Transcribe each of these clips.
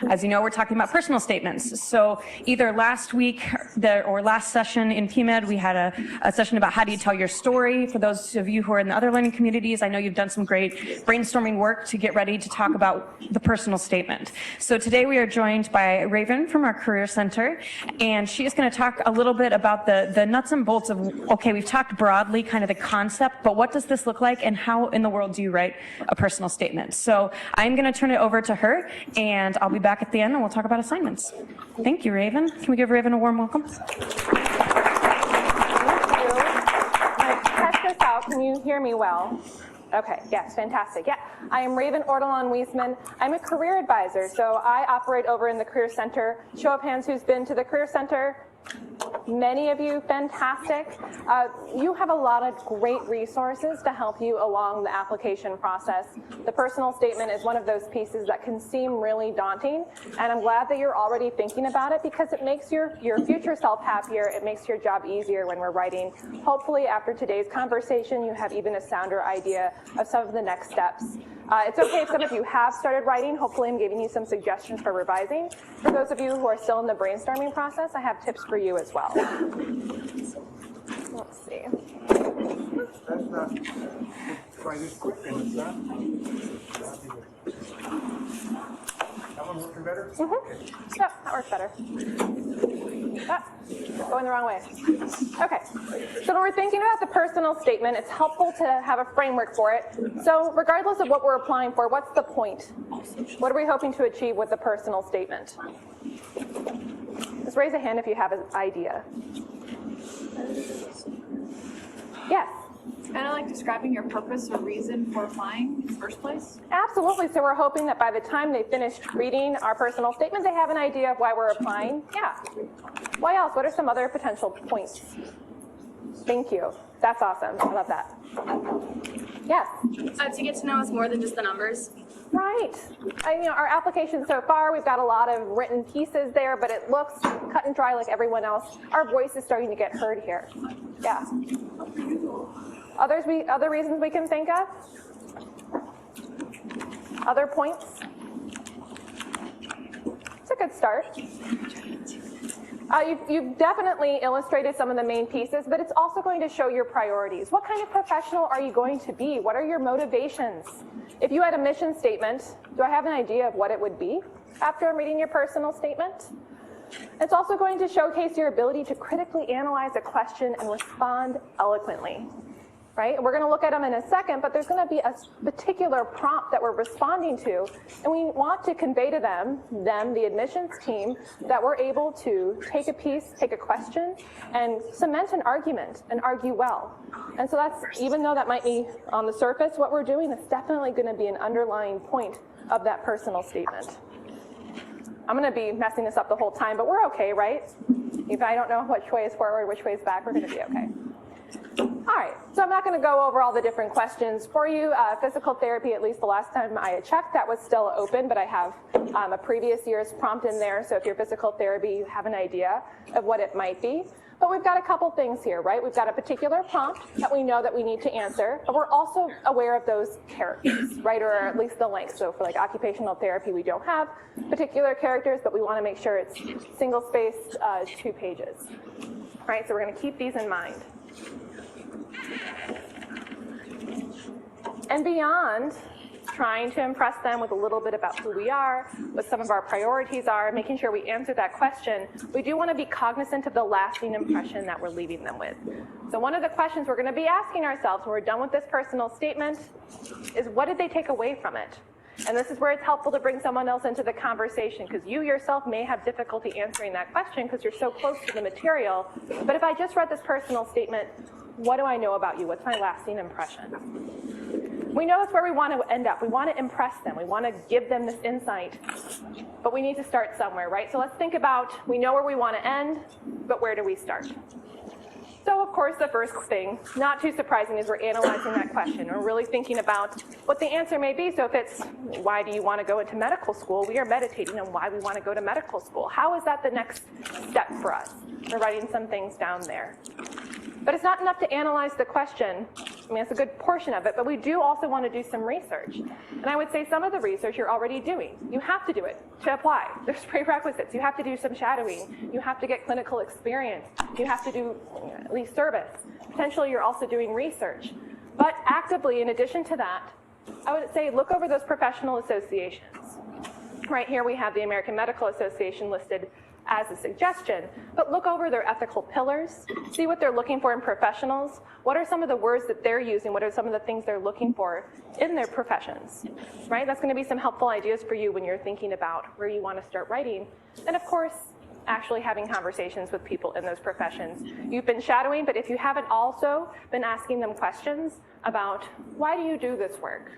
As you know, we're talking about personal statements. So either last week or last session in PMed, we had a session about how do you tell your story. For those of you who are in the other learning communities, I know you've done some great brainstorming work to get ready to talk about the personal statement. So today we are joined by Raven from our Career Center, and she is going to talk a little bit about the nuts and bolts of, okay, we've talked broadly kind of the concept, but what does this look like and how in the world do you write a personal statement? So I'm going to turn it over to her, and I'll be back at the end and we'll talk about assignments. Thank you, Raven. Can we give Raven a warm welcome? Test this out. Can you hear me well? Okay, yes, fantastic. Yeah, I am Raven Ortolan-Wiesman. I'm a career advisor, so I operate over in the Career Center. Show of hands who's been to the Career Center. Many of you, fantastic. You have a lot of great resources to help you along the application process. The personal statement is one of those pieces that can seem really daunting, and I'm glad that you're already thinking about it because it makes your future self happier. It makes your job easier when we're writing. Hopefully, after today's conversation, you have even a sounder idea of some of the next steps. It's okay if some of you have started writing. Hopefully, I'm giving you some suggestions for revising. For those of you who are still in the brainstorming process, I have tips for you as well. Let's see. That's not quite as quick, and it's not. That one working better? Mm-hmm. Yep, that works better. Going the wrong way. Okay, so when we're thinking about the personal statement, it's helpful to have a framework for it. So regardless of what we're applying for, what's the point? What are we hoping to achieve with the personal statement? Just raise a hand if you have an idea. Yes? Kind of like describing your purpose or reason for applying in the first place? Absolutely. So we're hoping that by the time they finish reading our personal statement, they have an idea of why we're applying. Yeah. Why else? What are some other potential points? Thank you. That's awesome. I love that. Yes? To get to know us more than just the numbers. Right. Our application so far, we've got a lot of written pieces there, but it looks cut and dry like everyone else. Our voice is starting to get heard here. Yeah. Other reasons we can think of? Other points? It's a good start. You've definitely illustrated some of the main pieces, but it's also going to show your priorities. What kind of professional are you going to be? What are your motivations? If you had a mission statement, do I have an idea of what it would be after I'm reading your personal statement? It's also going to showcase your ability to critically analyze a question and respond eloquently. Right? We're going to look at them in a second, but there's going to be a particular prompt that we're responding to, and we want to convey to them, the admissions team, that we're able to take a piece, take a question, and cement an argument and argue well. And so that's, even though that might be on the surface what we're doing, it's definitely going to be an underlying point of that personal statement. I'm going to be messing this up the whole time, but we're okay, right? If I don't know which way is forward, which way is back, we're going to be okay. All right, so I'm not going to go over all the different questions for you. Physical therapy, at least the last time I had checked, that was still open, but I have a previous year's prompt in there, so if you're physical therapy, you have an idea of what it might be. But we've got a couple things here, right? We've got a particular prompt that we know that we need to answer, but we're also aware of those characters, right, or at least the length. So for like occupational therapy, we don't have particular characters, but we want to make sure it's single-spaced 2 pages. All right, so we're going to keep these in mind. And beyond trying to impress them with a little bit about who we are, what some of our priorities are, making sure we answer that question, we do want to be cognizant of the lasting impression that we're leaving them with. So one of the questions we're going to be asking ourselves when we're done with this personal statement is, what did they take away from it? And this is where it's helpful to bring someone else into the conversation, because you yourself may have difficulty answering that question because you're so close to the material. But if I just read this personal statement, what do I know about you? What's my lasting impression? We know that's where we want to end up. We want to impress them. We want to give them this insight. But we need to start somewhere, right? So let's think about, we know where we want to end, but where do we start? So of course, the first thing, not too surprising, is we're analyzing that question. We're really thinking about what the answer may be. So if it's, why do you want to go into medical school? We are meditating on why we want to go to medical school. How is that the next step for us? We're writing some things down there. But it's not enough to analyze the question. I mean, it's a good portion of it, but we do also want to do some research. And I would say some of the research you're already doing. You have to do it to apply. There's prerequisites. You have to do some shadowing. You have to get clinical experience. You have to do at least service. Potentially, you're also doing research. But actively, in addition to that, I would say look over those professional associations. Right here we have the American Medical Association listed as a suggestion, but look over their ethical pillars, see what they're looking for in professionals, what are some of the words that they're using, what are some of the things they're looking for in their professions, right? That's going to be some helpful ideas for you when you're thinking about where you want to start writing. And of course, actually having conversations with people in those professions. You've been shadowing, but if you haven't also been asking them questions about why do you do this work?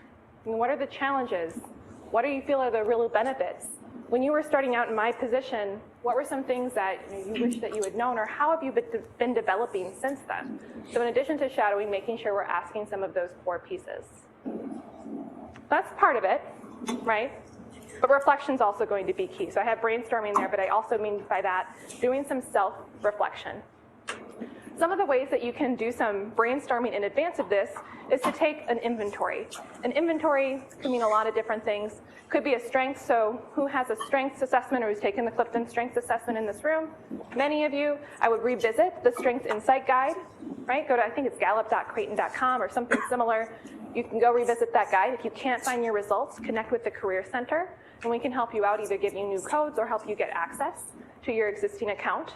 I mean, what are the challenges? What do you feel are the real benefits? When you were starting out in my position, what were some things that you wish that you had known, or how have you been developing since then? So in addition to shadowing, making sure we're asking some of those core pieces. That's part of it, right? But reflection's also going to be key. So I have brainstorming there, but I also mean by that doing some self-reflection. Some of the ways that you can do some brainstorming in advance of this is to take an inventory. An inventory can mean a lot of different things. Could be a strength, so who has a strengths assessment or who's taken the Clifton Strengths Assessment in this room? Many of you. I would revisit the Strengths Insight Guide, right? Go to, I think it's gallup.creighton.com or something similar. You can go revisit that guide. If you can't find your results, connect with the Career Center, and we can help you out, either give you new codes or help you get access to your existing account.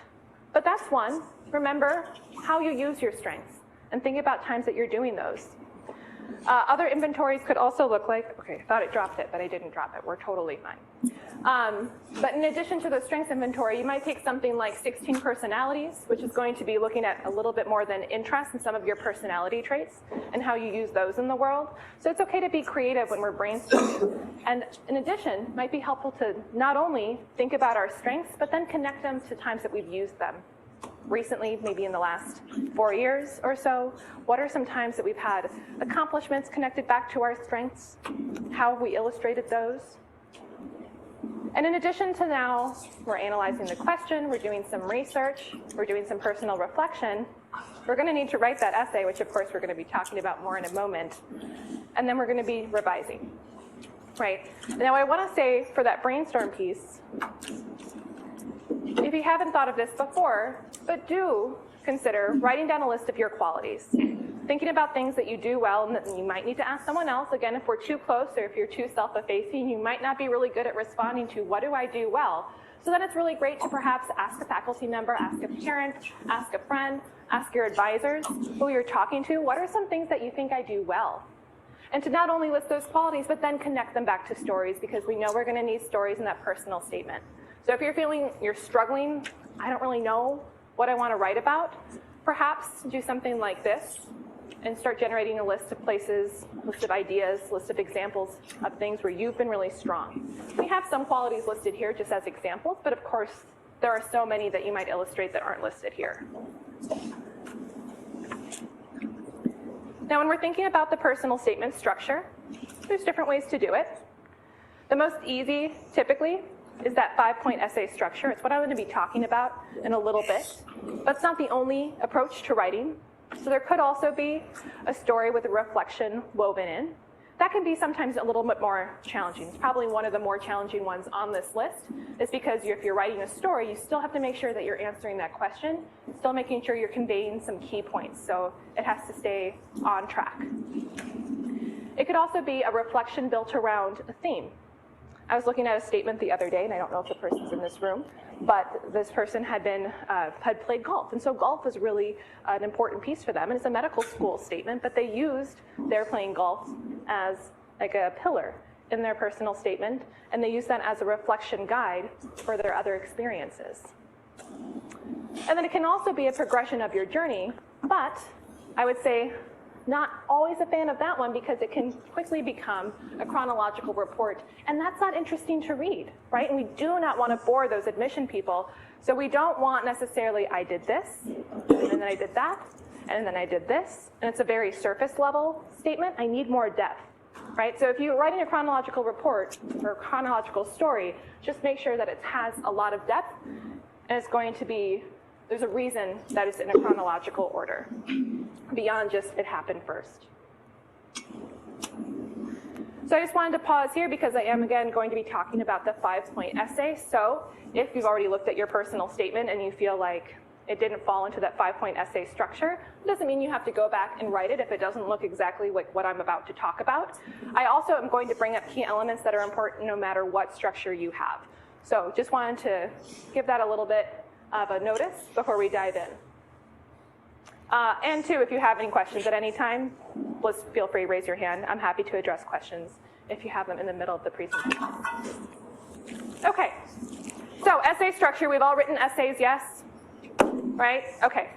But that's one. Remember how you use your strengths and think about times that you're doing those. Other inventories could also look like, okay, I thought it dropped it, but I didn't drop it. We're totally fine. But in addition to the strengths inventory, you might take something like 16 personalities, which is going to be looking at a little bit more than interest in some of your personality traits and how you use those in the world. So it's okay to be creative when we're brainstorming. And in addition, it might be helpful to not only think about our strengths, but then connect them to times that we've used them. Recently, maybe in the last 4 years or so, what are some times that we've had accomplishments connected back to our strengths? How have we illustrated those? And in addition to now, we're analyzing the question, we're doing some research, we're doing some personal reflection, we're going to need to write that essay, which of course we're going to be talking about more in a moment, and then we're going to be revising, right? Now I want to say for that brainstorm piece, if you haven't thought of this before, but do consider writing down a list of your qualities. Thinking about things that you do well and that you might need to ask someone else. Again, if we're too close or if you're too self-effacing, you might not be really good at responding to what do I do well. So then it's really great to perhaps ask a faculty member, ask a parent, ask a friend, ask your advisors who you're talking to, what are some things that you think I do well? And to not only list those qualities, but then connect them back to stories, because we know we're going to need stories in that personal statement. So if you're feeling you're struggling, I don't really know what I want to write about, perhaps do something like this and start generating a list of places, list of ideas, list of examples of things where you've been really strong. We have some qualities listed here just as examples, but of course, there are so many that you might illustrate that aren't listed here. Now, when we're thinking about the personal statement structure, there's different ways to do it. The most easy, typically, is that 5-point essay structure. It's what I'm going to be talking about in a little bit. But it's not the only approach to writing. So there could also be a story with a reflection woven in. That can be sometimes a little bit more challenging. It's probably one of the more challenging ones on this list, is because if you're writing a story, you still have to make sure that you're answering that question, still making sure you're conveying some key points. So it has to stay on track. It could also be a reflection built around a theme. I was looking at a statement the other day, and I don't know if the person's in this room, but this person had played golf. And so golf is really an important piece for them. And it's a medical school statement, but they used their playing golf as like a pillar in their personal statement. And they used that as a reflection guide for their other experiences. And then it can also be a progression of your journey, but I would say not always a fan of that one, because it can quickly become a chronological report, and that's not interesting to read, right? And we do not want to bore those admission people, so we don't want necessarily, I did this, and then I did that, and then I did this, and it's a very surface level statement. I need more depth, right? So if you're writing a chronological report or a chronological story, just make sure that it has a lot of depth, and it's going to be, there's a reason that it's in a chronological order. beyond just it happened first. So I just wanted to pause here because I am again going to be talking about the 5-point essay. So if you've already looked at your personal statement and you feel like it didn't fall into that 5-point essay structure, it doesn't mean you have to go back and write it if it doesn't look exactly like what I'm about to talk about. I also am going to bring up key elements that are important no matter what structure you have. So just wanted to give that a little bit of a notice before we dive in. And two, if you have any questions at any time, please feel free to raise your hand. I'm happy to address questions if you have them in the middle of the presentation. Okay, so essay structure, we've all written essays, yes? Right? Okay.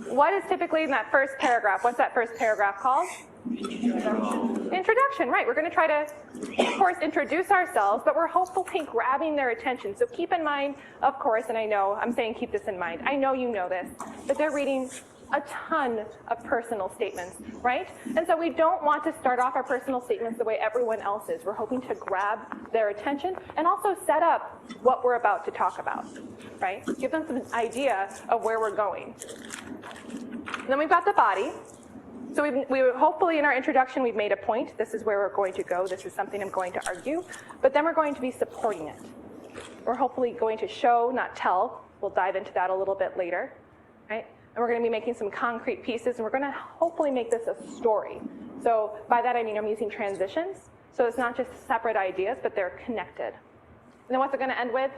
What is typically in that first paragraph? What's that first paragraph called? Introduction, right. We're going to try to, of course, introduce ourselves, but we're hopefully grabbing their attention. So keep in mind, of course, and I know, I'm saying keep this in mind. I know you know this, but they're reading a ton of personal statements, right? And so we don't want to start off our personal statements the way everyone else is. We're hoping to grab their attention and also set up what we're about to talk about, right? Give them some idea of where we're going. And then we've got the body. So we hopefully in our introduction we've made a point. This is where we're going to go. This is something I'm going to argue. But then we're going to be supporting it. We're hopefully going to show, not tell. We'll dive into that a little bit later, right? And we're going to be making some concrete pieces, and we're going to hopefully make this a story. So by that I mean I'm using transitions. So it's not just separate ideas, but they're connected. And then what's it going to end with?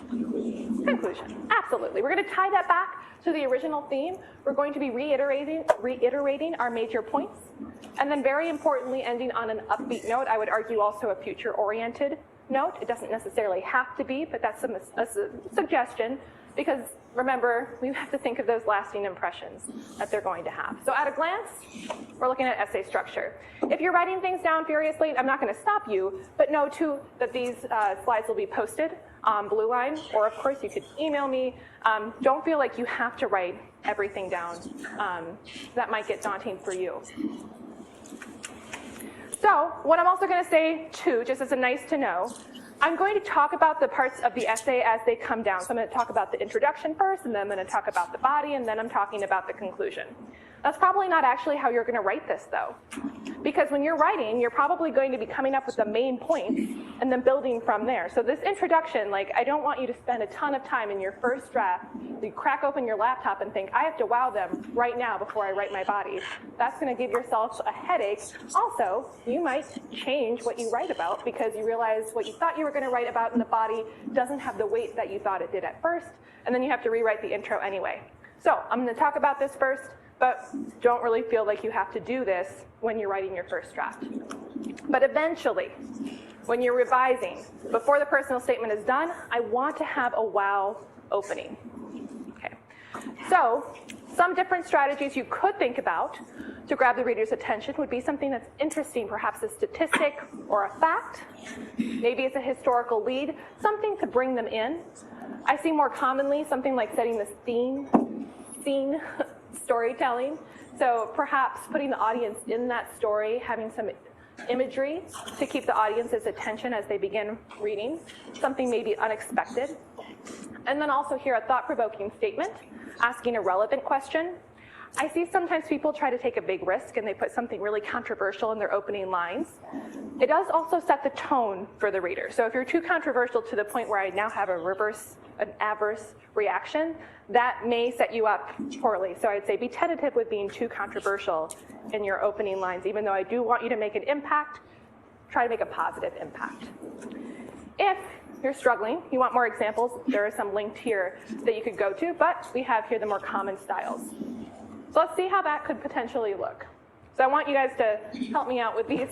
Conclusion. Absolutely. We're going to tie that back to the original theme. We're going to be reiterating our major points. And then very importantly, ending on an upbeat note. I would argue also a future-oriented note. It doesn't necessarily have to be, but that's a suggestion. Because remember, we have to think of those lasting impressions that they're going to have. So at a glance, we're looking at essay structure. If you're writing things down furiously, I'm not going to stop you, but know too that these slides will be posted on Blue Line, or of course you could email me. Don't feel like you have to write everything down. That might get daunting for you. So what I'm also going to say too, just as a nice to know, I'm going to talk about the parts of the essay as they come down. So I'm going to talk about the introduction first, and then I'm going to talk about the body, and then I'm talking about the conclusion. That's probably not actually how you're going to write this, though. Because when you're writing, you're probably going to be coming up with the main points and then building from there. So this introduction, like, I don't want you to spend a ton of time in your first draft. You crack open your laptop and think, I have to wow them right now before I write my body. That's going to give yourself a headache. Also, you might change what you write about because you realize what you thought you were going to write about in the body doesn't have the weight that you thought it did at first, and then you have to rewrite the intro anyway. So I'm going to talk about this first, but don't really feel like you have to do this when you're writing your first draft. But eventually, when you're revising, before the personal statement is done, I want to have a wow opening. Okay. So some different strategies you could think about to grab the reader's attention would be something that's interesting, perhaps a statistic or a fact. Maybe it's a historical lead, something to bring them in. I see more commonly something like setting the scene storytelling. So perhaps putting the audience in that story, having some imagery to keep the audience's attention as they begin reading, something maybe unexpected. And then also here a thought-provoking statement, asking a relevant question. I see sometimes people try to take a big risk and they put something really controversial in their opening lines. It does also set the tone for the reader. So if you're too controversial to the point where I now have an adverse reaction, that may set you up poorly. So I'd say be tentative with being too controversial in your opening lines. Even though I do want you to make an impact, try to make a positive impact. If you're struggling, you want more examples, there are some linked here that you could go to, but we have here the more common styles. So let's see how that could potentially look. So I want you guys to help me out with these.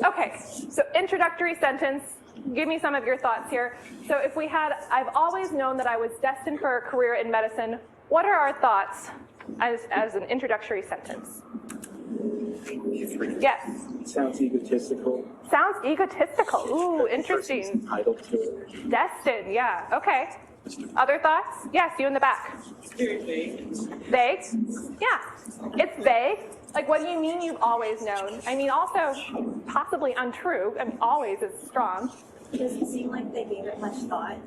Okay, so introductory sentence. Give me some of your thoughts here. So if we had, I've always known that I was destined for a career in medicine. What are our thoughts as an introductory sentence? Yes. Sounds egotistical. Sounds egotistical. Ooh, interesting. Entitled to it. Destined, yeah, okay. Other thoughts? Yes, you in the back. Very vague. Vague? Yeah, it's vague. Like, what do you mean you've always known? I mean, also possibly untrue. I mean, always is strong. Does it seem like they gave it much thought?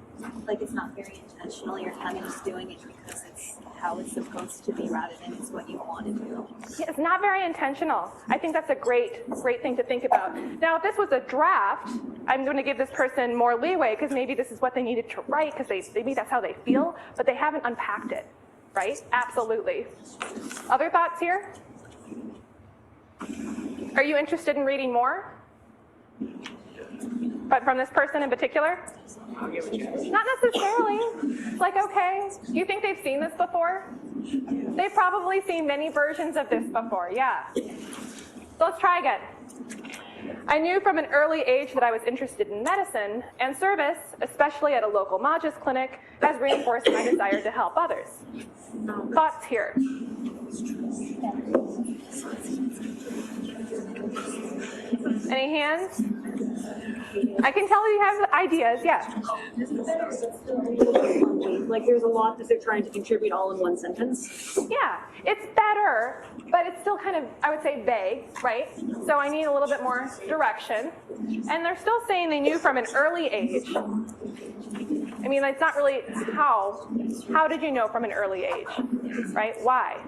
Like it's not very intentional, you're kind of just doing it because it's how it's supposed to be rather than it's what you want to do? It's not very intentional. I think that's a great thing to think about. Now, if this was a draft, I'm going to give this person more leeway because maybe this is what they needed to write because maybe that's how they feel, but they haven't unpacked it, right? Absolutely. Other thoughts here? Are you interested in reading more? But from this person in particular? I'll give it a chance. Not necessarily. It's like, okay, do you think they've seen this before? They've probably seen many versions of this before, yeah. So let's try again. I knew from an early age that I was interested in medicine, and service, especially at a local Majas clinic, has reinforced my desire to help others. Thoughts here? Any hands? I can tell you have ideas, yeah. Like there's a lot that they're trying to contribute all in one sentence. Yeah, it's better, but it's still kind of, I would say, vague, right? So I need a little bit more direction. And they're still saying they knew from an early age. I mean, it's not really how. How did you know from an early age, right? Why?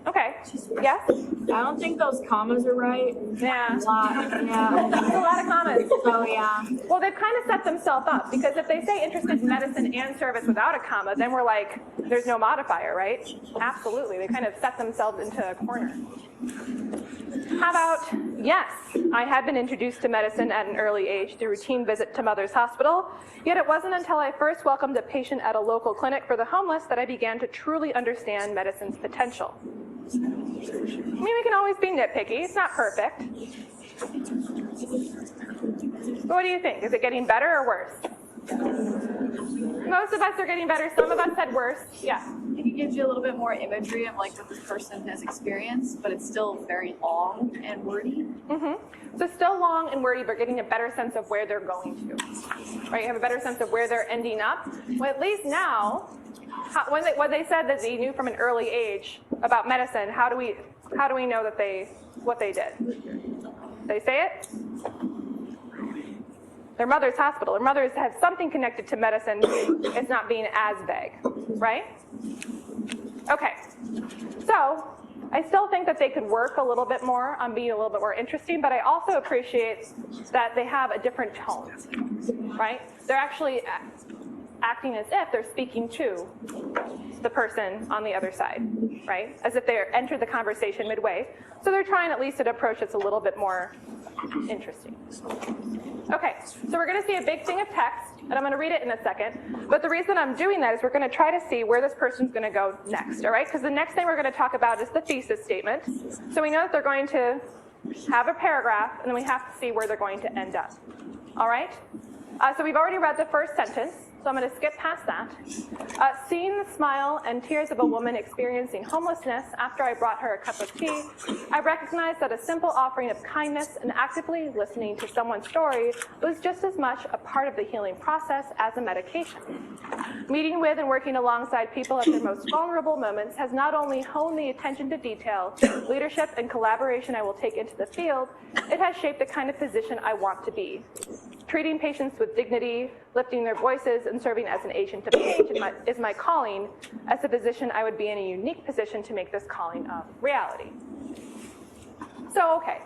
Okay, yes? I don't think those commas are right. Yeah. Yeah. There's a lot of comments. Oh yeah. Well, they've kind of set themselves up because if they say interested in medicine and service without a comma, then we're like, there's no modifier, right? Absolutely. They kind of set themselves into a corner. How about, yes, I had been introduced to medicine at an early age through routine visit to Mother's Hospital, yet it wasn't until I first welcomed a patient at a local clinic for the homeless that I began to truly understand medicine's potential. I mean, we can always be nitpicky. It's not perfect. But what do you think? Is it getting better or worse? Most of us are getting better. Some of us said worse. Yeah. I think it gives you a little bit more imagery of like what this person has experienced, but it's still very long and wordy. So still long and wordy, but getting a better sense of where they're going to. Right? You have a better sense of where they're ending up. Well, at least now, when they said that they knew from an early age about medicine, how do we know that what they did? They say it? Their Mother's Hospital. Their mothers have something connected to medicine. It's not being as vague, right? Okay. So I still think that they could work a little bit more on being a little bit more interesting, but I also appreciate that they have a different tone, right? They're actually acting as if they're speaking to the person on the other side, right? As if they entered the conversation midway. So they're trying at least an approach that's a little bit more interesting. Okay, so we're gonna see a big thing of text, and I'm gonna read it in a second. But the reason I'm doing that is we're gonna try to see where this person's gonna go next, all right? Because the next thing we're gonna talk about is the thesis statement. So we know that they're going to have a paragraph, and then we have to see where they're going to end up, all right? So we've already read the first sentence, so I'm going to skip past that. Seeing the smile and tears of a woman experiencing homelessness after I brought her a cup of tea, I recognized that a simple offering of kindness and actively listening to someone's story was just as much a part of the healing process as a medication. Meeting with and working alongside people at their most vulnerable moments has not only honed the attention to detail, leadership, and collaboration I will take into the field, it has shaped the kind of physician I want to be. Treating patients with dignity, lifting their voices, and serving as an agent of change is my calling. As a physician, I would be in a unique position to make this calling a reality. So, okay,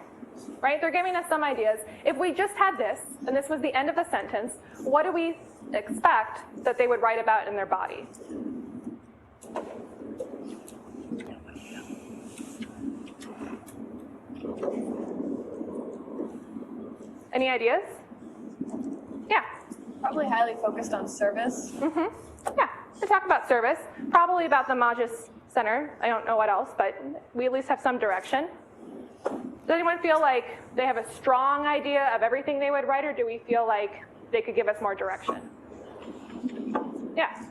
right? They're giving us some ideas. If we just had this, and this was the end of the sentence, what do we expect that they would write about in their body? Any ideas? Yeah. Probably highly focused on service. Yeah, to talk about service, probably about the Majas Center. I don't know what else, but we at least have some direction. Does anyone feel like they have a strong idea of everything they would write, or do we feel like they could give us more direction? Yeah.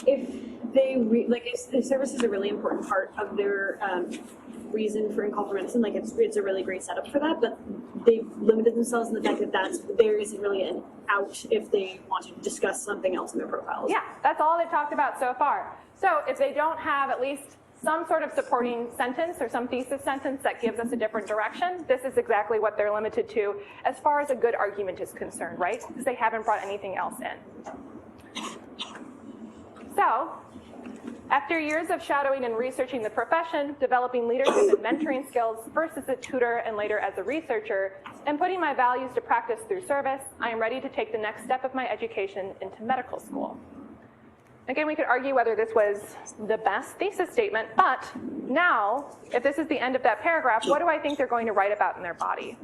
If they if service is a really important part of their reason for in call for medicine, like it's a really great setup for that, but they've limited themselves in the fact that there isn't really an out if they want to discuss something else in their profiles. Yeah, that's all they've talked about so far. So if they don't have at least some sort of supporting sentence or some thesis sentence that gives us a different direction, this is exactly what they're limited to as far as a good argument is concerned, right? Because they haven't brought anything else in. So, after years of shadowing and researching the profession, developing leadership and mentoring skills, first as a tutor and later as a researcher, and putting my values to practice through service, I am ready to take the next step of my education into medical school. Again, we could argue whether this was the best thesis statement, but now, if this is the end of that paragraph, what do I think they're going to write about in their body?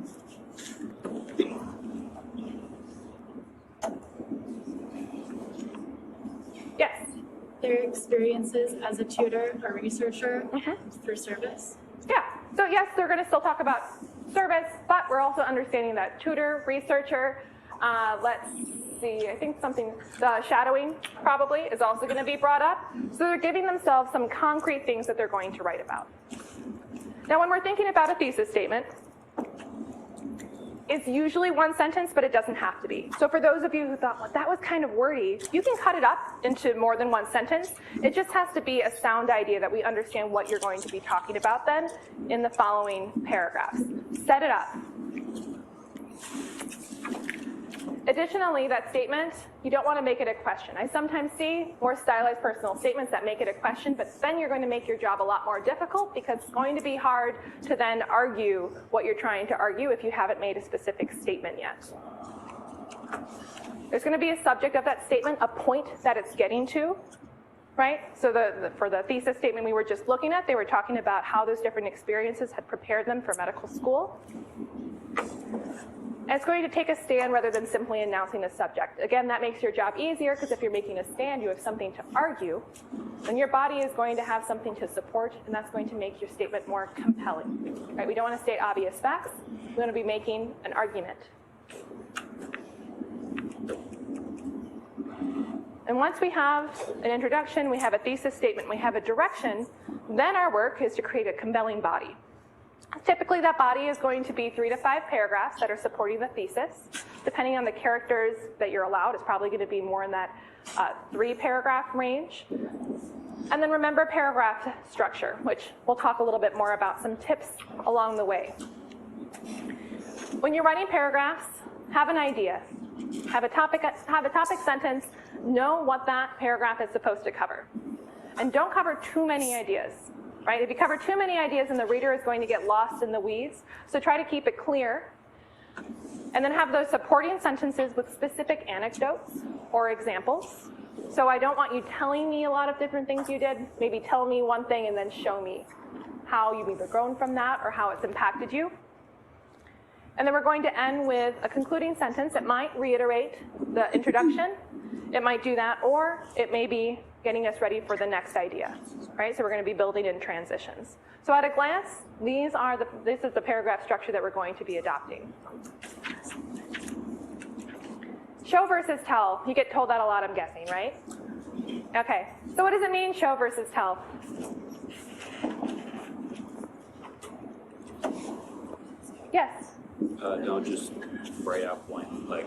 Yes? Their experiences as a tutor or researcher through service. Yeah, so yes, they're going to still talk about service, but we're also understanding that tutor, researcher, let's see, I think the shadowing probably is also going to be brought up. So they're giving themselves some concrete things that they're going to write about. Now, when we're thinking about a thesis statement, it's usually one sentence, but it doesn't have to be. So for those of you who thought, well, that was kind of wordy, you can cut it up into more than one sentence. It just has to be a sound idea that we understand what you're going to be talking about then in the following paragraphs. Set it up. Additionally, that statement, you don't want to make it a question. I sometimes see more stylized personal statements that make it a question, but then you're going to make your job a lot more difficult because it's going to be hard to then argue what you're trying to argue if you haven't made a specific statement yet. There's going to be a subject of that statement, a point that it's getting to, right? So for the thesis statement we were just looking at, they were talking about how those different experiences had prepared them for medical school. And it's going to take a stand rather than simply announcing a subject. Again, that makes your job easier because if you're making a stand, you have something to argue, then your body is going to have something to support, and that's going to make your statement more compelling. Right? We don't want to state obvious facts. We want to be making an argument. And once we have an introduction, we have a thesis statement, we have a direction, then our work is to create a compelling body. Typically, that body is going to be 3 to 5 paragraphs that are supporting the thesis. Depending on the characters that you're allowed, it's probably going to be more in that 3-paragraph range. And then remember paragraph structure, which we'll talk a little bit more about some tips along the way. When you're writing paragraphs, have an idea. Have a topic sentence. Know what that paragraph is supposed to cover. And don't cover too many ideas. Right? If you cover too many ideas, then the reader is going to get lost in the weeds. So try to keep it clear. And then have those supporting sentences with specific anecdotes or examples. So I don't want you telling me a lot of different things you did. Maybe tell me one thing and then show me how you've either grown from that or how it's impacted you. And then we're going to end with a concluding sentence. It might reiterate the introduction. It might do that, or it may be getting us ready for the next idea, right? So we're going to be building in transitions. So at a glance, this is the paragraph structure that we're going to be adopting. Show versus tell. You get told that a lot, I'm guessing, right? Okay, so what does it mean, show versus tell? Yes? Don't just write out blankly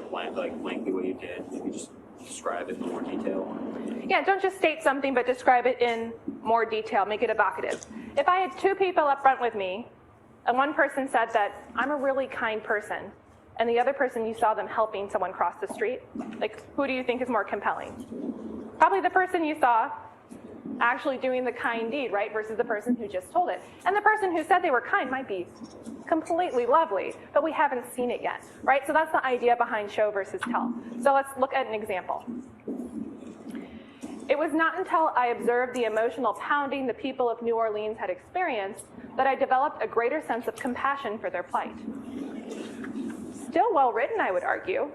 what you did. Maybe just describe it in more detail. Yeah, don't just state something, but describe it in more detail. Make it evocative. If I had 2 people up front with me, and one person said that I'm a really kind person, and the other person you saw them helping someone cross the street, like, who do you think is more compelling? Probably the person you saw actually doing the kind deed, right, versus the person who just told it. And the person who said they were kind might be completely lovely, but we haven't seen it yet, right? So that's the idea behind show versus tell. So let's look at an example. It was not until I observed the emotional pounding the people of New Orleans had experienced that I developed a greater sense of compassion for their plight. Still well written, I would argue,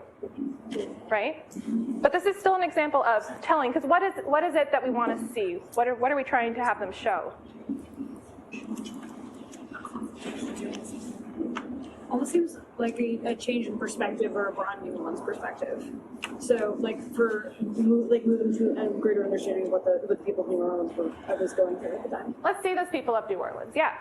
right? But this is still an example of telling, because what is it that we want to see? What are we trying to have them show? Almost seems like a change in perspective or a broadening of one's perspective. So, like, move them to a greater understanding of what the people of New Orleans was going through at the time. Let's see those people of New Orleans, yeah.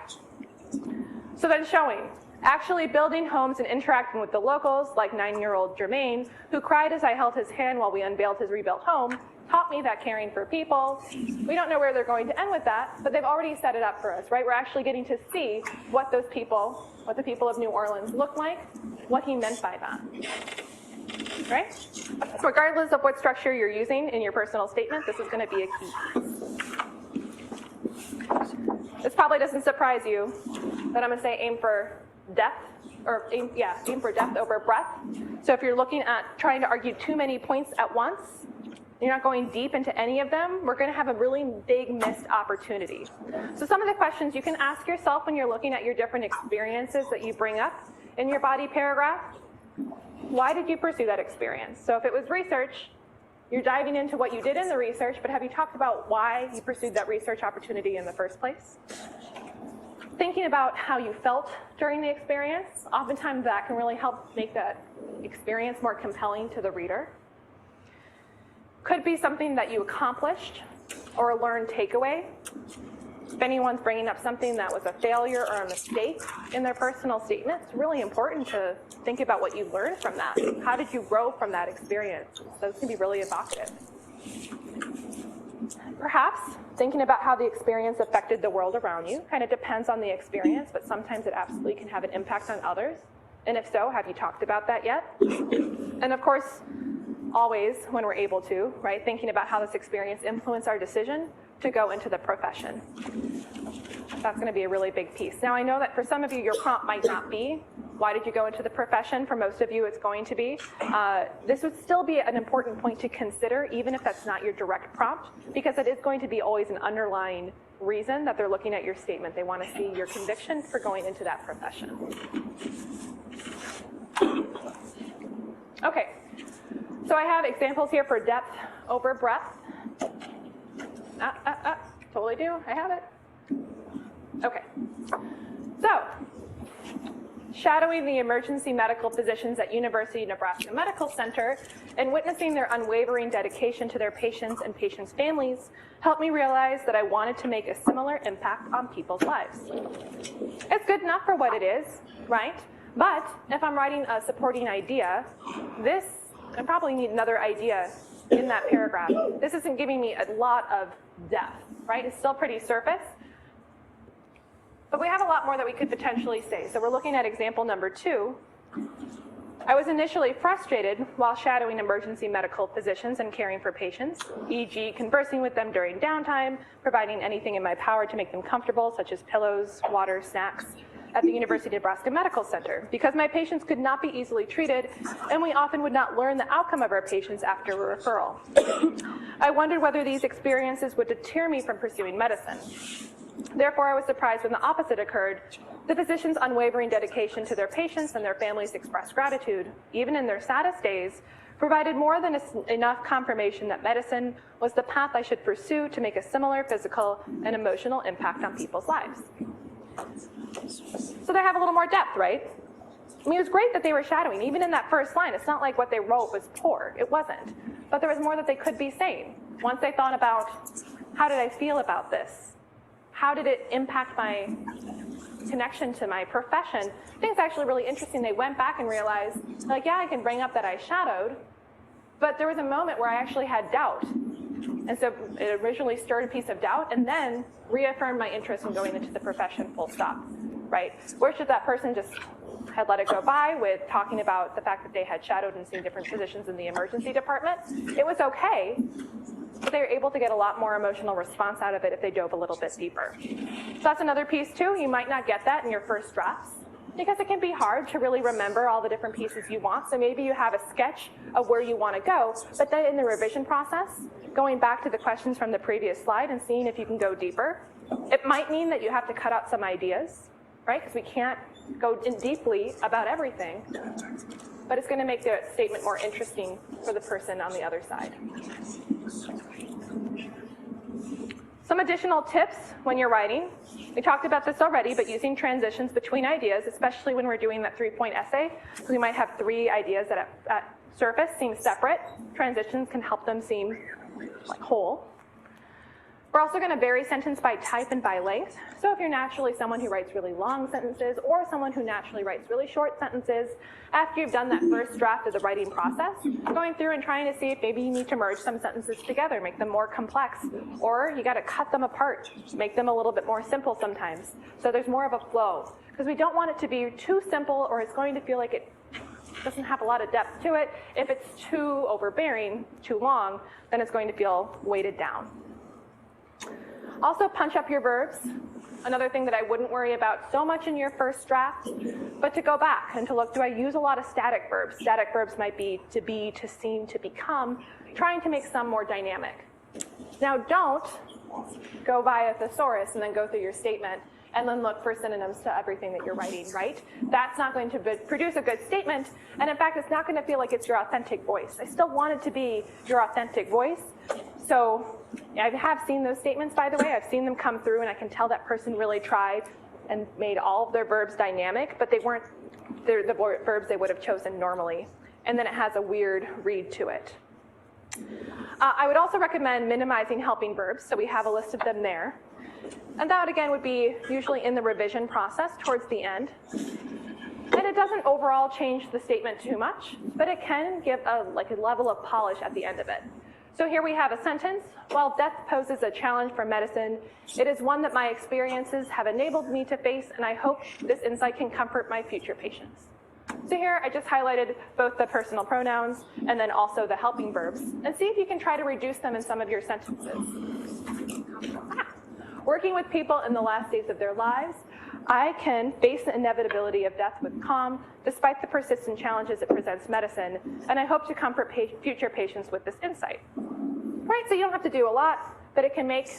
So then showing. Actually building homes and interacting with the locals, like 9-year-old Jermaine, who cried as I held his hand while we unveiled his rebuilt home, taught me that caring for people, we don't know where they're going to end with that, but they've already set it up for us, right? We're actually getting to see what those people, what the people of New Orleans look like, what he meant by that, right? So regardless of what structure you're using in your personal statement, this is going to be a key. This probably doesn't surprise you, but I'm going to say aim for depth, or aim for depth over breadth. So if you're looking at trying to argue too many points at once, you're not going deep into any of them, we're going to have a really big missed opportunity. So some of the questions you can ask yourself when you're looking at your different experiences that you bring up in your body paragraph: why did you pursue that experience? So if it was research, you're diving into what you did in the research, but have you talked about why you pursued that research opportunity in the first place? Thinking about how you felt during the experience, oftentimes that can really help make that experience more compelling to the reader. Could be something that you accomplished or a learned takeaway. If anyone's bringing up something that was a failure or a mistake in their personal statement, it's really important to think about what you learned from that. How did you grow from that experience? Those can be really evocative. Perhaps thinking about how the experience affected the world around you. Kind of depends on the experience, but sometimes it absolutely can have an impact on others. And if so, have you talked about that yet? And of course, always, when we're able to, right, thinking about how this experience influenced our decision to go into the profession. That's going to be a really big piece. Now, I know that for some of you, your prompt might not be, why did you go into the profession? For most of you, it's going to be. This would still be an important point to consider, even if that's not your direct prompt, because it is going to be always an underlying reason that they're looking at your statement. They want to see your conviction for going into that profession. Okay. So I have examples here for depth over breadth. Totally do. I have it. Okay. So, shadowing the emergency medical physicians at University of Nebraska Medical Center and witnessing their unwavering dedication to their patients and patients' families helped me realize that I wanted to make a similar impact on people's lives. It's good enough for what it is, right? But if I'm writing a supporting idea, I probably need another idea in that paragraph. This isn't giving me a lot of depth, right? It's still pretty surface. But we have a lot more that we could potentially say. So we're looking at example number 2. I was initially frustrated while shadowing emergency medical physicians and caring for patients, e.g. conversing with them during downtime, providing anything in my power to make them comfortable, such as pillows, water, snacks, at the University of Nebraska Medical Center, because my patients could not be easily treated, and we often would not learn the outcome of our patients after a referral. I wondered whether these experiences would deter me from pursuing medicine. Therefore, I was surprised when the opposite occurred. The physicians' unwavering dedication to their patients and their families' expressed gratitude, even in their saddest days, provided more than enough confirmation that medicine was the path I should pursue to make a similar physical and emotional impact on people's lives. So they have a little more depth, right? I mean, it was great that they were shadowing. Even in that first line, it's not like what they wrote was poor. It wasn't. But there was more that they could be saying. Once they thought about, how did I feel about this? How did it impact my connection to my profession? I think it's actually really interesting. They went back and realized, like, yeah, I can bring up that I shadowed, but there was a moment where I actually had doubt. And so it originally stirred a piece of doubt and then reaffirmed my interest in going into the profession, full stop, right? Where should that person just had let it go by with talking about the fact that they had shadowed and seen different physicians in the emergency department? It was okay, but they were able to get a lot more emotional response out of it if they dove a little bit deeper. So that's another piece too. You might not get that in your first drafts, because it can be hard to really remember all the different pieces you want. So maybe you have a sketch of where you want to go, but then in the revision process, going back to the questions from the previous slide and seeing if you can go deeper, it might mean that you have to cut out some ideas, right? Because we can't go in deeply about everything, but it's going to make the statement more interesting for the person on the other side. Some additional tips when you're writing. We talked about this already, but using transitions between ideas, especially when we're doing that 3-point essay, because we might have 3 ideas that at surface seem separate. Transitions can help them seem like whole. We're also going to vary sentence by type and by length. So if you're naturally someone who writes really long sentences or someone who naturally writes really short sentences, after you've done that first draft of the writing process, going through and trying to see if maybe you need to merge some sentences together, make them more complex, or you got to cut them apart, make them a little bit more simple sometimes. So there's more of a flow, because we don't want it to be too simple or it's going to feel like it doesn't have a lot of depth to it. If it's too overbearing, too long, then it's going to feel weighted down. Also, punch up your verbs. Another thing that I wouldn't worry about so much in your first draft, but to go back and to look, do I use a lot of static verbs? Static verbs might be to be, to seem, to become, trying to make some more dynamic. Now, don't go via thesaurus and then go through your statement and then look for synonyms to everything that you're writing, right? That's not going to produce a good statement, and in fact, it's not going to feel like it's your authentic voice. I still want it to be your authentic voice. So I have seen those statements, by the way. I've seen them come through, and I can tell that person really tried and made all of their verbs dynamic, but they weren't the verbs they would have chosen normally. And then it has a weird read to it. I would also recommend minimizing helping verbs, so we have a list of them there. And that, again, would be usually in the revision process towards the end. And it doesn't overall change the statement too much, but it can give a level of polish at the end of it. So here we have a sentence. While death poses a challenge for medicine, it is one that my experiences have enabled me to face, and I hope this insight can comfort my future patients. So here I just highlighted both the personal pronouns and then also the helping verbs, and see if you can try to reduce them in some of your sentences. Working with people in the last days of their lives, I can face the inevitability of death with calm, despite the persistent challenges it presents medicine, and I hope to comfort future patients with this insight. Right, so you don't have to do a lot, but it can make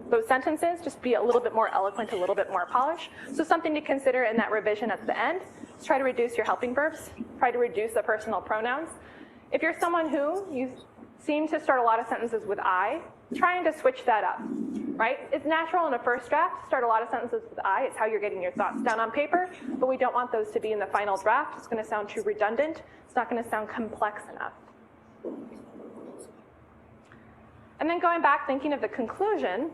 those sentences just be a little bit more eloquent, a little bit more polished. So something to consider in that revision at the end is try to reduce your helping verbs, try to reduce the personal pronouns. If you're someone who you seem to start a lot of sentences with I, trying to switch that up, right? It's natural in a first draft to start a lot of sentences with I. It's how you're getting your thoughts down on paper, but we don't want those to be in the final draft. It's going to sound too redundant. It's not going to sound complex enough. And then going back, thinking of the conclusion,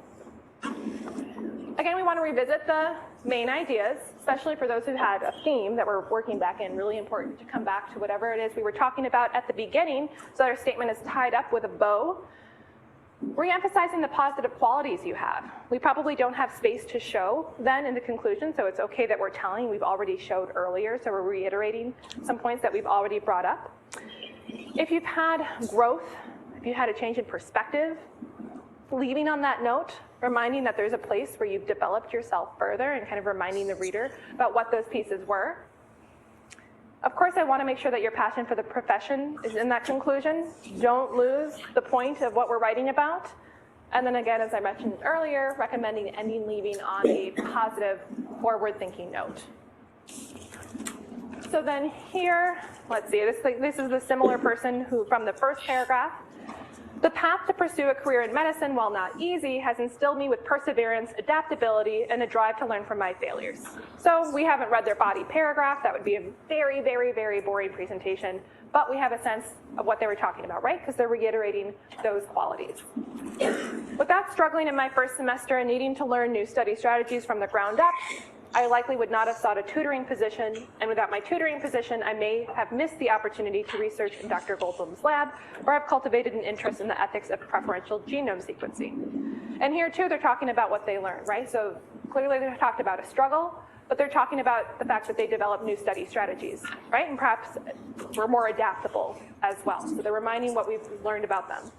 again, we want to revisit the main ideas, especially for those who had a theme that we're working back in. Really important to come back to whatever it is we were talking about at the beginning, so that our statement is tied up with a bow. Re-emphasizing the positive qualities you have. We probably don't have space to show then in the conclusion, so it's okay that we're telling. We've already showed earlier, so we're reiterating some points that we've already brought up. If you've had growth, if you had a change in perspective, leaving on that note, reminding that there's a place where you've developed yourself further and kind of reminding the reader about what those pieces were. Of course, I want to make sure that your passion for the profession is in that conclusion. Don't lose the point of what we're writing about. And then again, as I mentioned earlier, recommending ending leaving on a positive, forward-thinking note. So then here, let's see, this is the similar person who, from the first paragraph, the path to pursue a career in medicine, while not easy, has instilled me with perseverance, adaptability, and a drive to learn from my failures. So we haven't read their body paragraph. That would be a very, very, very boring presentation, but we have a sense of what they were talking about, right? Because they're reiterating those qualities. Without struggling in my first semester and needing to learn new study strategies from the ground up, I likely would not have sought a tutoring position, and without my tutoring position, I may have missed the opportunity to research in Dr. Goldblum's lab, or have cultivated an interest in the ethics of preferential genome sequencing. And here, too, they're talking about what they learned, right? So clearly they talked about a struggle, but they're talking about the fact that they developed new study strategies, right? And perhaps were more adaptable as well. So they're reminding what we've learned about them.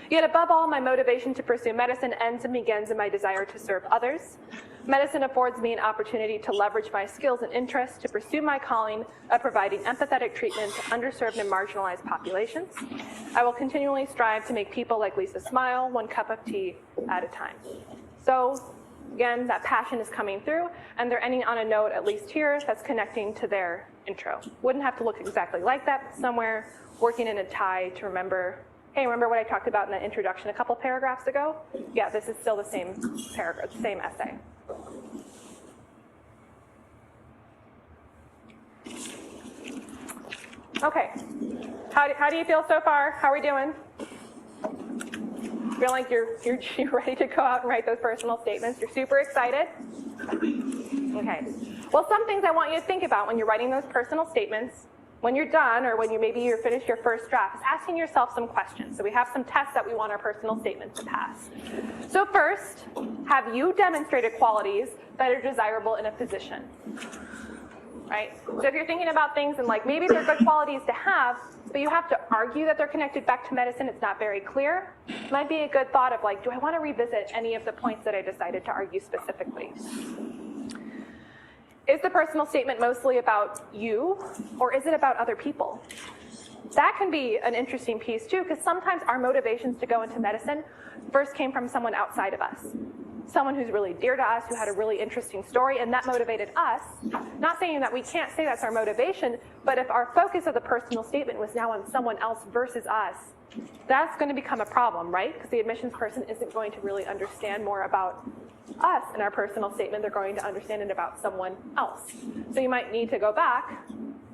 Yet above all, my motivation to pursue medicine ends and begins in my desire to serve others. Medicine affords me an opportunity to leverage my skills and interests to pursue my calling of providing empathetic treatment to underserved and marginalized populations. I will continually strive to make people like Lisa smile, one cup of tea at a time. So again, that passion is coming through, and they're ending on a note, at least here, that's connecting to their intro. Wouldn't have to look exactly like that, but somewhere working in a tie to remember, hey, remember what I talked about in the introduction a couple paragraphs ago? Yeah, this is still the same paragraph, the same essay. Okay, how do you feel so far? How are we doing? Feel like you're ready to go out and write those personal statements? You're super excited? Okay. Well, some things I want you to think about when you're writing those personal statements, when you're done or when you're finished your first draft, is asking yourself some questions. So we have some tests that we want our personal statements to pass. So first, have you demonstrated qualities that are desirable in a position? Right? So if you're thinking about things and like maybe they're good qualities to have, but you have to argue that they're connected back to medicine, it's not very clear, it might be a good thought of like, do I want to revisit any of the points that I decided to argue specifically? Is the personal statement mostly about you, or is it about other people? That can be an interesting piece too, because sometimes our motivations to go into medicine first came from someone outside of us. Someone who's really dear to us, who had a really interesting story, and that motivated us. Not saying that we can't say that's our motivation, but if our focus of the personal statement was now on someone else versus us, that's going to become a problem, right? Because the admissions person isn't going to really understand more about us in our personal statement. They're going to understand it about someone else. So you might need to go back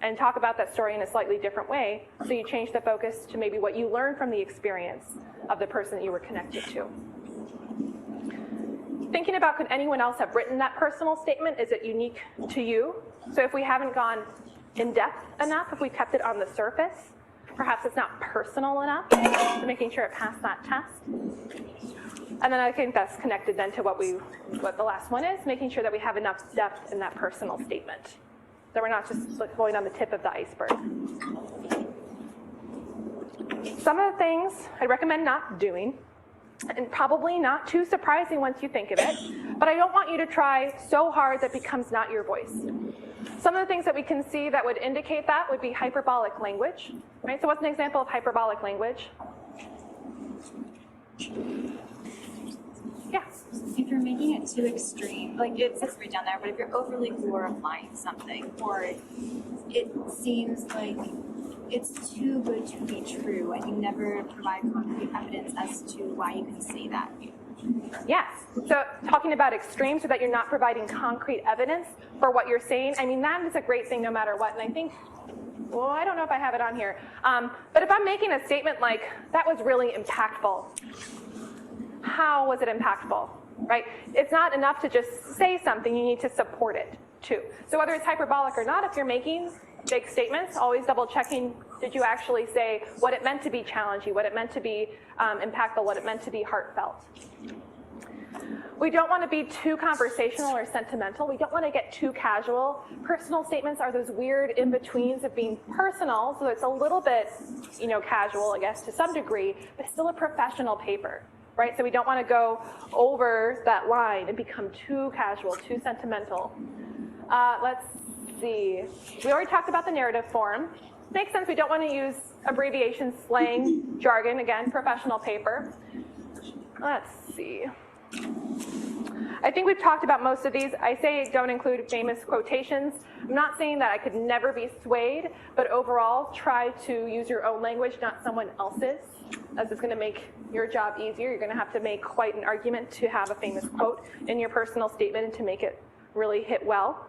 and talk about that story in a slightly different way, so you change the focus to maybe what you learned from the experience of the person that you were connected to. Thinking about, could anyone else have written that personal statement? Is it unique to you? So if we haven't gone in depth enough, if we kept it on the surface, perhaps it's not personal enough, so making sure it passed that test. And then I think that's connected then to what the last one is, making sure that we have enough depth in that personal statement, that we're not just going on the tip of the iceberg. Some of the things I'd recommend not doing, and probably not too surprising once you think of it, but I don't want you to try so hard that becomes not your voice. Some of the things that we can see that would indicate that would be hyperbolic language, right? So what's an example of hyperbolic language? Yeah. If you're making it too extreme, like it's right down there, but if you're overly glorifying something, or it seems like it's too good to be true and you never provide concrete evidence as to why you can say that. Yes. So talking about extreme so that you're not providing concrete evidence for what you're saying, I mean, that is a great thing no matter what. And I think, well, I don't know if I have it on here. But if I'm making a statement like, that was really impactful, how was it impactful, right? It's not enough to just say something, you need to support it too. So whether it's hyperbolic or not, if you're making big statements, always double checking, did you actually say what it meant to be challenging, what it meant to be impactful, what it meant to be heartfelt. We don't want to be too conversational or sentimental. We don't want to get too casual. Personal statements are those weird in-betweens of being personal, so it's a little bit, casual, I guess, to some degree, but still a professional paper, right? So we don't want to go over that line and become too casual, too sentimental. Let's see. We already talked about the narrative form. Makes sense. We don't want to use abbreviations, slang, jargon. Again, professional paper. Let's see. I think we've talked about most of these. I say don't include famous quotations. I'm not saying that I could never be swayed, but overall, try to use your own language, not someone else's, as it's going to make your job easier. You're going to have to make quite an argument to have a famous quote in your personal statement and to make it really hit well.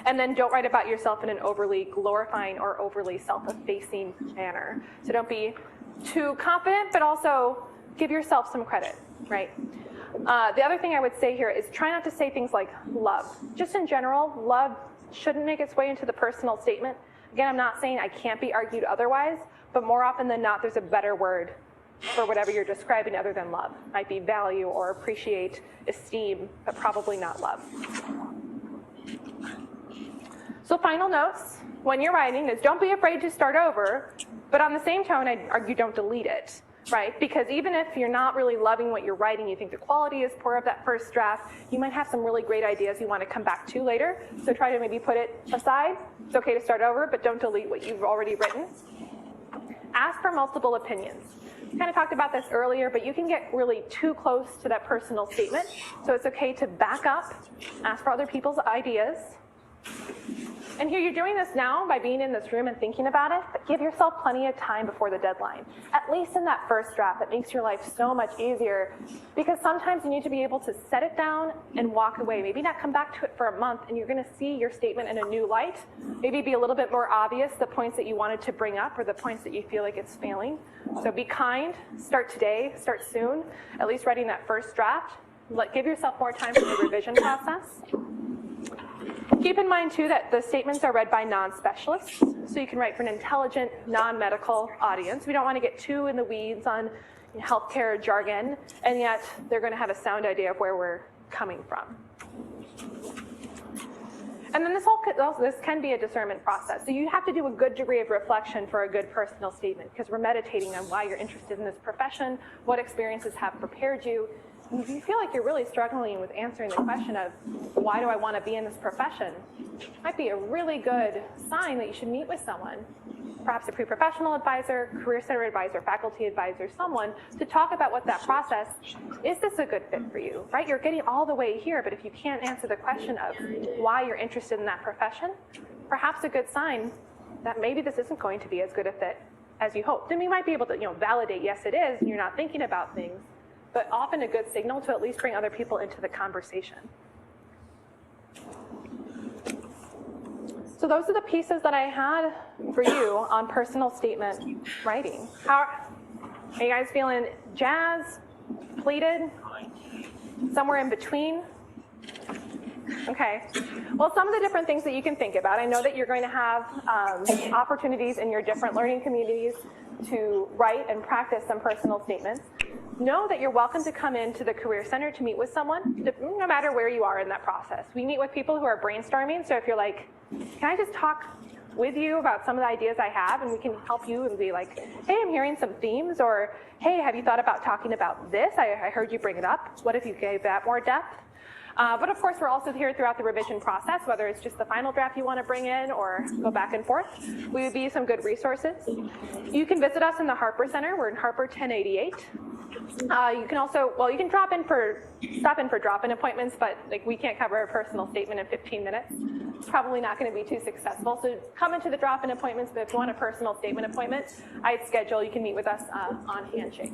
And then don't write about yourself in an overly glorifying or overly self-effacing manner. So don't be too confident, but also give yourself some credit, right? The other thing I would say here is try not to say things like love. Just in general, love shouldn't make its way into the personal statement. Again, I'm not saying I can't be argued otherwise, but more often than not, there's a better word for whatever you're describing other than love. Might be value or appreciate, esteem, but probably not love. So final notes when you're writing is don't be afraid to start over, but on the same tone, I'd argue don't delete it, right? Because even if you're not really loving what you're writing, you think the quality is poor of that first draft, you might have some really great ideas you want to come back to later. So try to maybe put it aside. It's okay to start over, but don't delete what you've already written. Ask for multiple opinions. We kind of talked about this earlier, but you can get really too close to that personal statement. So it's okay to back up, ask for other people's ideas. And here you're doing this now by being in this room and thinking about it, but give yourself plenty of time before the deadline. At least in that first draft, that makes your life so much easier, because sometimes you need to be able to set it down and walk away. Maybe not come back to it for a month, and you're gonna see your statement in a new light. Maybe be a little bit more obvious the points that you wanted to bring up or the points that you feel like it's failing. So be kind, start today, start soon, at least writing that first draft. Give yourself more time for the revision process. Keep in mind, too, that the statements are read by non-specialists, so you can write for an intelligent, non-medical audience. We don't want to get too in the weeds on healthcare jargon, and yet they're going to have a sound idea of where we're coming from. And then this can be a discernment process. So you have to do a good degree of reflection for a good personal statement, because we're meditating on why you're interested in this profession, what experiences have prepared you. And if you feel like you're really struggling with answering the question of why do I want to be in this profession, it might be a really good sign that you should meet with someone, perhaps a pre-professional advisor, career center advisor, faculty advisor, someone to talk about what that process, is this a good fit for you, right? You're getting all the way here, but if you can't answer the question of why you're interested in that profession, perhaps a good sign that maybe this isn't going to be as good a fit as you hoped. And we might be able to validate, yes, it is, and you're not thinking about things, but often a good signal to at least bring other people into the conversation. So those are the pieces that I had for you on personal statement writing. How are you guys feeling? Jazz, pleated, somewhere in between? Okay. Well, some of the different things that you can think about, I know that you're going to have opportunities in your different learning communities to write and practice some personal statements. Know that you're welcome to come into the Career Center to meet with someone, no matter where you are in that process. We meet with people who are brainstorming, so if you're like, can I just talk with you about some of the ideas I have, and we can help you and be like, hey, I'm hearing some themes, or hey, have you thought about talking about this? I heard you bring it up. What if you gave that more depth? But of course, we're also here throughout the revision process, whether it's just the final draft you want to bring in or go back and forth. We would be some good resources. You can visit us in the Harper Center. We're in Harper 1088. You can also, well, you can stop in for drop-in appointments, but like we can't cover a personal statement in 15 minutes. It's probably not going to be too successful. So come into the drop-in appointments, but if you want a personal statement appointment, I'd schedule. You can meet with us on Handshake,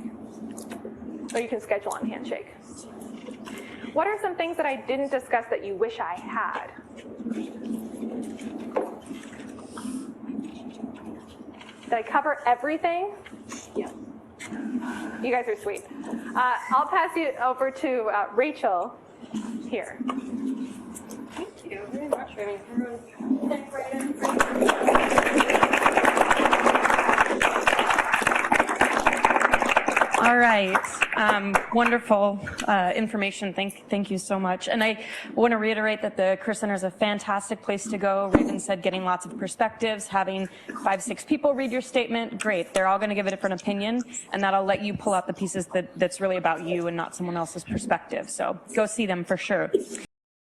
or you can schedule on Handshake. What are some things that I didn't discuss that you wish I had? Did I cover everything? Yeah. You guys are sweet. I'll pass you over to Rachel here. Thank you very much, Amy. All right. Wonderful information. Thank you so much. And I want to reiterate that the Career Center is a fantastic place to go. Raven said getting lots of perspectives, having 5-6 people read your statement, great. They're all going to give a different opinion, and that'll let you pull out the pieces that's really about you and not someone else's perspective. So go see them for sure.